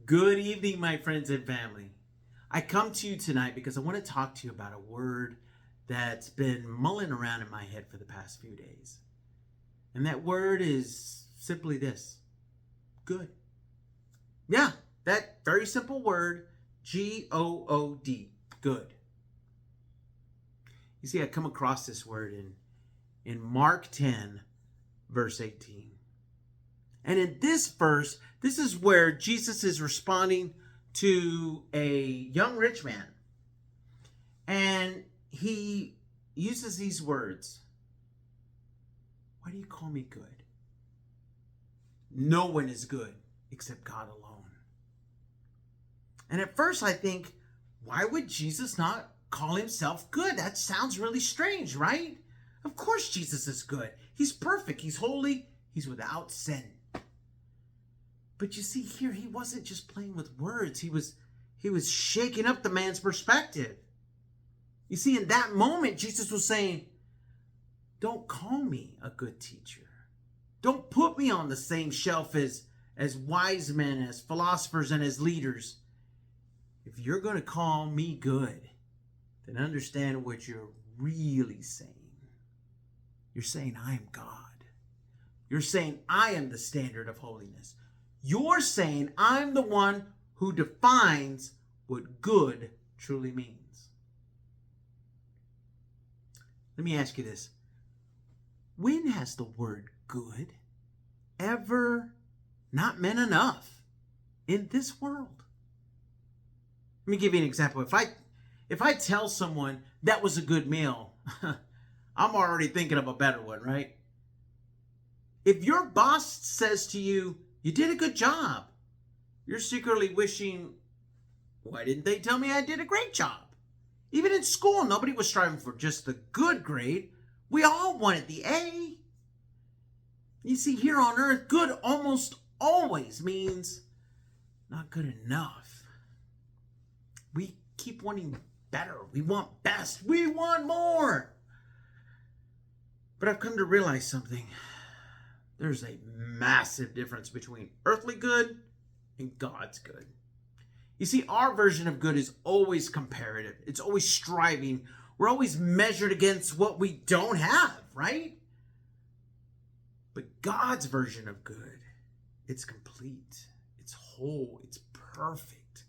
Good evening, my friends and family. I come to you tonight because I want to talk to you about a word that's been mulling around in my head for the past few days. And that word is simply this: good. Yeah, that very simple word, G-O-O-D, good. You see, I come across this word in Mark 10, verse 18. And in this verse, this is where Jesus is responding to a young rich man. And he uses these words: why do you call me good? No one is good except God alone. And at first I think, why would Jesus not call himself good? That sounds really strange, right? Of course Jesus is good. He's perfect. He's holy. He's without sin. But you see, here he wasn't just playing with words. He was shaking up the man's perspective. You see, in that moment, Jesus was saying, don't call me a good teacher. Don't put me on the same shelf as wise men, as philosophers, and as leaders. If you're going to call me good, then understand what you're really saying. You're saying I am God. You're saying I am the standard of holiness. You're saying I'm the one who defines what good truly means. Let me ask you this. When has the word good ever not meant enough in this world? Let me give you an example. If I tell someone that was a good meal, I'm already thinking of a better one, right? If your boss says to you, you did a good job, you're secretly wishing, why didn't they tell me I did a great job? Even in school, nobody was striving for just the good grade. We all wanted the A. You see, here on earth, good almost always means not good enough. We keep wanting better. We want best. We want more. But I've come to realize something. There's a massive difference between earthly good and God's good. You see, our version of good is always comparative. It's always striving. We're always measured against what we don't have, right? But God's version of good, it's complete. It's whole. It's perfect.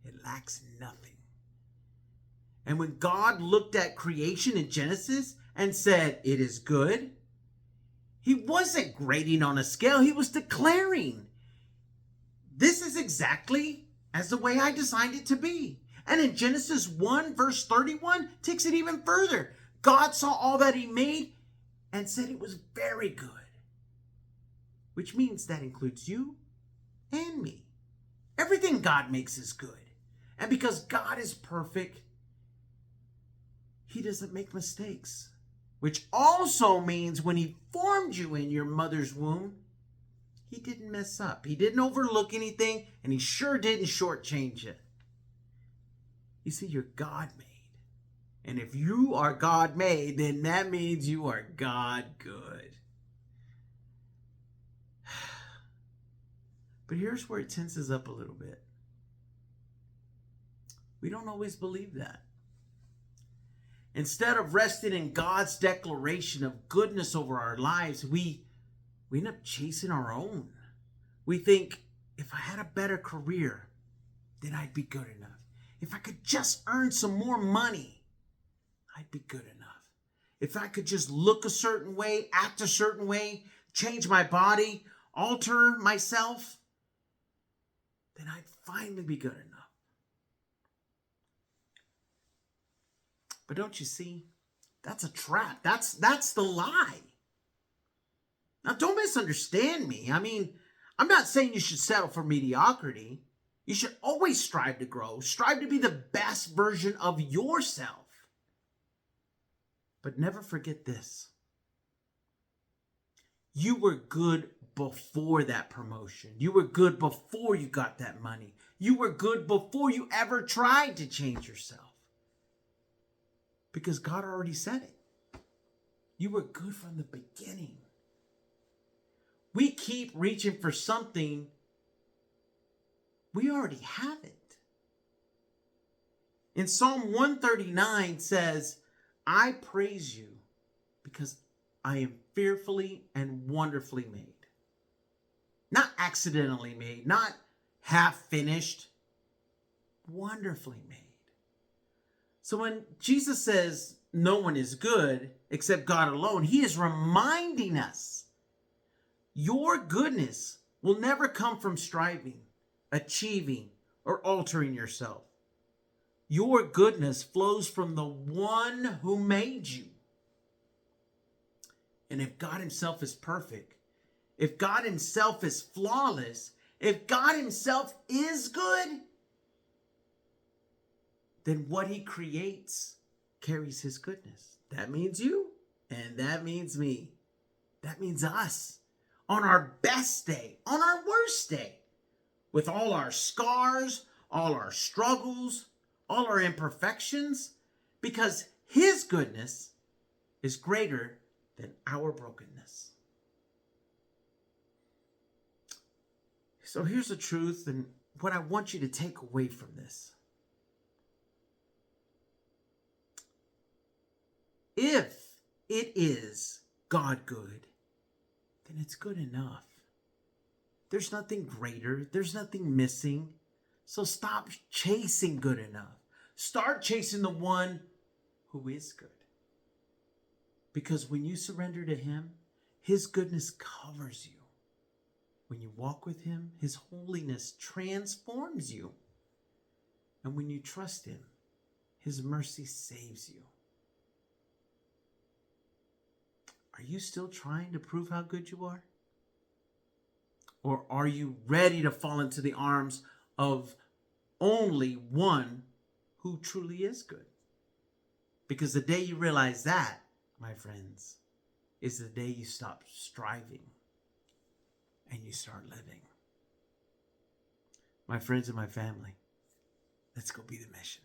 It lacks nothing. And when God looked at creation in Genesis and said, it is good, he wasn't grading on a scale. He was declaring, this is exactly as the way I designed it to be. And in Genesis 1, verse 31, takes it even further. God saw all that he made and said it was very good. Which means that includes you and me. Everything God makes is good. And because God is perfect, he doesn't make mistakes. Which also means when he formed you in your mother's womb, he didn't mess up. He didn't overlook anything, and he sure didn't shortchange it. You see, you're God-made. And if you are God-made, then that means you are God-good. But here's where it tenses up a little bit. We don't always believe that. Instead of resting in God's declaration of goodness over our lives, we end up chasing our own. We think, if I had a better career, then I'd be good enough. If I could just earn some more money, I'd be good enough. If I could just look a certain way, act a certain way, change my body, alter myself, then I'd finally be good enough. But don't you see? That's a trap. That's the lie. Now, don't misunderstand me. I mean, I'm not saying you should settle for mediocrity. You should always strive to grow. Strive to be the best version of yourself. But never forget this. You were good before that promotion. You were good before you got that money. You were good before you ever tried to change yourself. Because God already said it. You were good from the beginning. We keep reaching for something We already have it. In Psalm 139 says, I praise you because I am fearfully and wonderfully made. Not accidentally made, not half finished, wonderfully made. So when Jesus says no one is good except God alone, he is reminding us your goodness will never come from striving, achieving, or altering yourself. Your goodness flows from the one who made you. And if God himself is perfect, if God himself is flawless, if God himself is good, then what he creates carries his goodness. That means you, and that means me. That means us. On our best day, on our worst day, with all our scars, all our struggles, all our imperfections, because his goodness is greater than our brokenness. So here's the truth and what I want you to take away from this. If it is God good, then it's good enough. There's nothing greater. There's nothing missing. So stop chasing good enough. Start chasing the one who is good. Because when you surrender to him, his goodness covers you. When you walk with him, his holiness transforms you. And when you trust him, his mercy saves you. Are you still trying to prove how good you are? Or are you ready to fall into the arms of only one who truly is good? Because the day you realize that, my friends, is the day you stop striving and you start living. My friends and my family, let's go be the mission.